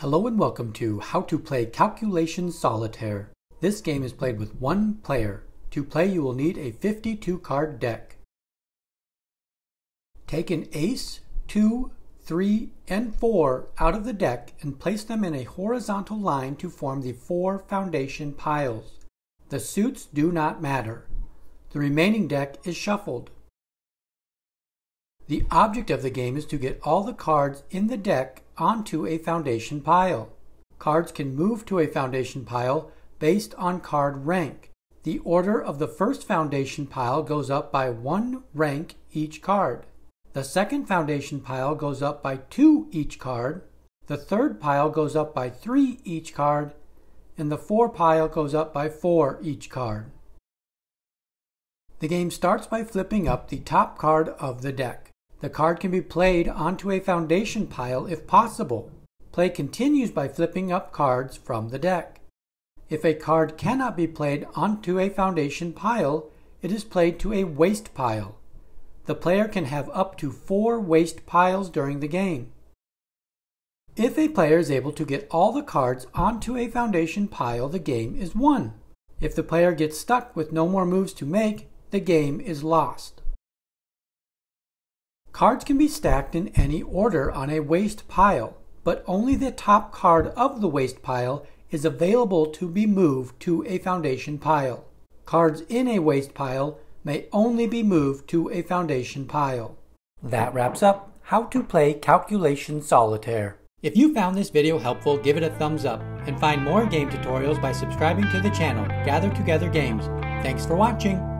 Hello and welcome to How to Play Calculation Solitaire. This game is played with one player. To play you will need a 52 card deck. Take an ace, 2, 3, and 4 out of the deck and place them in a horizontal line to form the 4 foundation piles. The suits do not matter. The remaining deck is shuffled. The object of the game is to get all the cards in the deck onto a foundation pile. Cards can move to a foundation pile based on card rank. The order of the first foundation pile goes up by 1 rank each card. The second foundation pile goes up by 2 each card. The third pile goes up by 3 each card. And the 4 pile goes up by 4 each card. The game starts by flipping up the top card of the deck. The card can be played onto a foundation pile if possible. Play continues by flipping up cards from the deck. If a card cannot be played onto a foundation pile, it is played to a waste pile. The player can have up to 4 waste piles during the game. If a player is able to get all the cards onto a foundation pile, the game is won. If the player gets stuck with no more moves to make, the game is lost. Cards can be stacked in any order on a waste pile, but only the top card of the waste pile is available to be moved to a foundation pile. Cards in a waste pile may only be moved to a foundation pile. That wraps up How to Play Calculation Solitaire. If you found this video helpful, give it a thumbs up, and find more game tutorials by subscribing to the channel Gather Together Games. Thanks for watching!